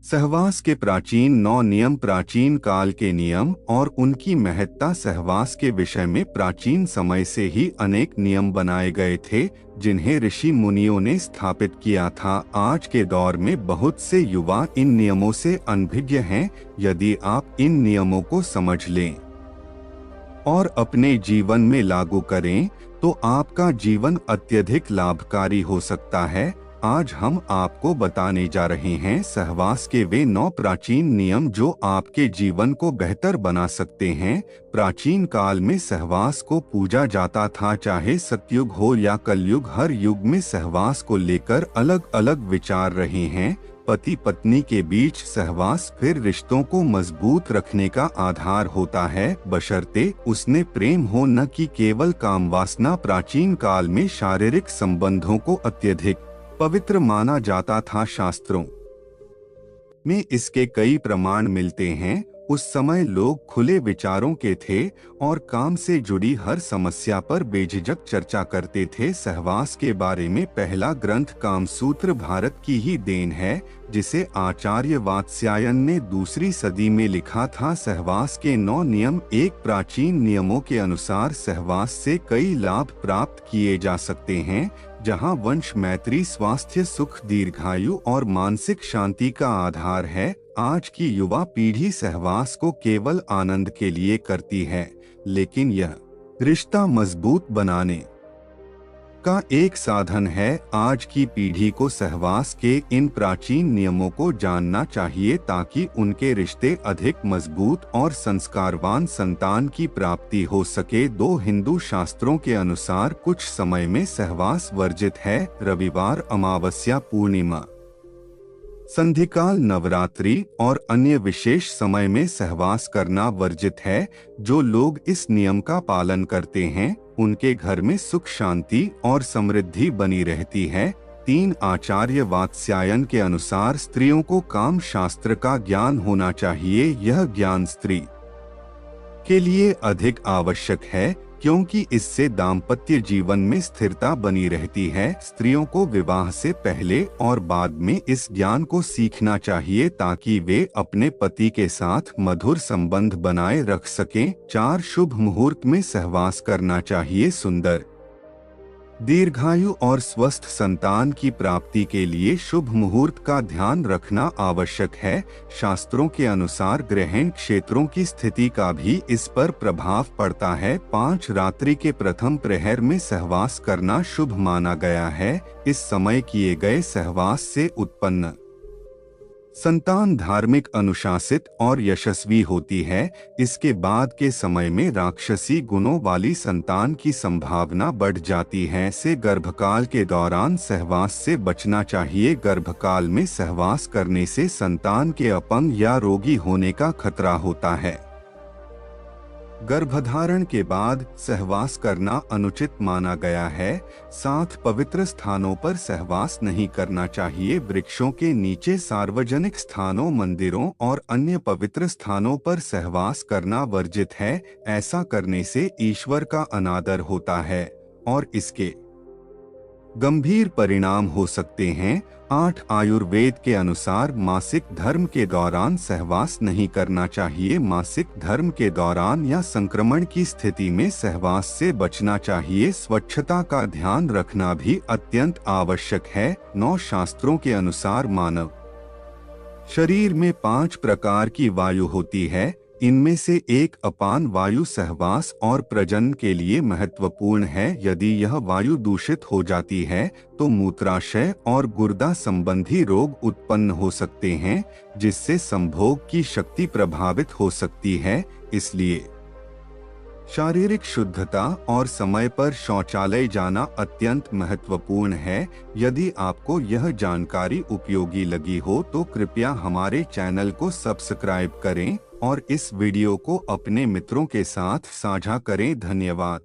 सहवास के प्राचीन 9 नियम। प्राचीन काल के नियम और उनकी महत्ता। सहवास के विषय में प्राचीन समय से ही अनेक नियम बनाए गए थे, जिन्हें ऋषि मुनियों ने स्थापित किया था। आज के दौर में बहुत से युवा इन नियमों से अनभिज्ञ हैं। यदि आप इन नियमों को समझ लें और अपने जीवन में लागू करें, तो आपका जीवन अत्यधिक लाभकारी हो सकता है। आज हम आपको बताने जा रहे हैं सहवास के वे 9 प्राचीन नियम जो आपके जीवन को बेहतर बना सकते हैं। प्राचीन काल में सहवास को पूजा जाता था, चाहे सतयुग हो या कलयुग। हर युग में सहवास को लेकर अलग अलग विचार रहे हैं। पति पत्नी के बीच सहवास फिर रिश्तों को मजबूत रखने का आधार होता है, बशर्ते उसने प्रेम हो, न कि केवल काम वासना। प्राचीन काल में शारीरिक संबंधों को अत्यधिक पवित्र माना जाता था। शास्त्रों में इसके कई प्रमाण मिलते हैं। उस समय लोग खुले विचारों के थे और काम से जुड़ी हर समस्या पर बेझिझक चर्चा करते थे। सहवास के बारे में पहला ग्रंथ कामसूत्र भारत की ही देन है, जिसे आचार्य वात्स्यायन ने दूसरी सदी में लिखा था। सहवास के 9 नियम। एक प्राचीन नियमों के अनुसार सहवास से कई लाभ प्राप्त किए जा सकते हैं, जहां वंश, मैत्री, स्वास्थ्य, सुख, दीर्घायु और मानसिक शांति का आधार है। आज की युवा पीढ़ी सहवास को केवल आनंद के लिए करती है, लेकिन यह रिश्ता मजबूत बनाने का एक साधन है। आज की पीढ़ी को सहवास के इन प्राचीन नियमों को जानना चाहिए, ताकि उनके रिश्ते अधिक मजबूत और संस्कारवान संतान की प्राप्ति हो सके। 2 हिंदू शास्त्रों के अनुसार कुछ समय में सहवास वर्जित है। रविवार, अमावस्या, पूर्णिमा, संधिकाल, नवरात्रि और अन्य विशेष समय में सहवास करना वर्जित है। जो लोग इस नियम का पालन करते हैं, उनके घर में सुख, शांति और समृद्धि बनी रहती है। 3 आचार्य वात्स्यायन के अनुसार स्त्रियों को काम शास्त्र का ज्ञान होना चाहिए। यह ज्ञान स्त्री के लिए अधिक आवश्यक है, क्योंकि इससे दाम्पत्य जीवन में स्थिरता बनी रहती है। स्त्रियों को विवाह से पहले और बाद में इस ज्ञान को सीखना चाहिए, ताकि वे अपने पति के साथ मधुर संबंध बनाए रख सकें। 4 शुभ मुहूर्त में सहवास करना चाहिए। सुंदर, दीर्घायु और स्वस्थ संतान की प्राप्ति के लिए शुभ मुहूर्त का ध्यान रखना आवश्यक है। शास्त्रों के अनुसार ग्रहण क्षेत्रों की स्थिति का भी इस पर प्रभाव पड़ता है। 5 रात्रि के प्रथम प्रहर में सहवास करना शुभ माना गया है। इस समय किए गए सहवास से उत्पन्न संतान धार्मिक, अनुशासित और यशस्वी होती है। इसके बाद के समय में राक्षसी गुणों वाली संतान की संभावना बढ़ जाती है। से गर्भकाल के दौरान सहवास से बचना चाहिए। गर्भकाल में सहवास करने से संतान के अपंग या रोगी होने का खतरा होता है। गर्भधारण के बाद सहवास करना अनुचित माना गया है। 7 पवित्र स्थानों पर सहवास नहीं करना चाहिए। वृक्षों के नीचे, सार्वजनिक स्थानों, मंदिरों और अन्य पवित्र स्थानों पर सहवास करना वर्जित है। ऐसा करने से ईश्वर का अनादर होता है और इसके गंभीर परिणाम हो सकते हैं। 8 आयुर्वेद के अनुसार मासिक धर्म के दौरान सहवास नहीं करना चाहिए। मासिक धर्म के दौरान या संक्रमण की स्थिति में सहवास से बचना चाहिए। स्वच्छता का ध्यान रखना भी अत्यंत आवश्यक है। 9 शास्त्रों के अनुसार मानव शरीर में 5 प्रकार की वायु होती है। इनमें से एक अपान वायु सहवास और प्रजनन के लिए महत्वपूर्ण है। यदि यह वायु दूषित हो जाती है, तो मूत्राशय और गुर्दा संबंधी रोग उत्पन्न हो सकते हैं, जिससे संभोग की शक्ति प्रभावित हो सकती है। इसलिए शारीरिक शुद्धता और समय पर शौचालय जाना अत्यंत महत्वपूर्ण है। यदि आपको यह जानकारी उपयोगी लगी हो, तो कृपया हमारे चैनल को सब्सक्राइब करें और इस वीडियो को अपने मित्रों के साथ साझा करें। धन्यवाद।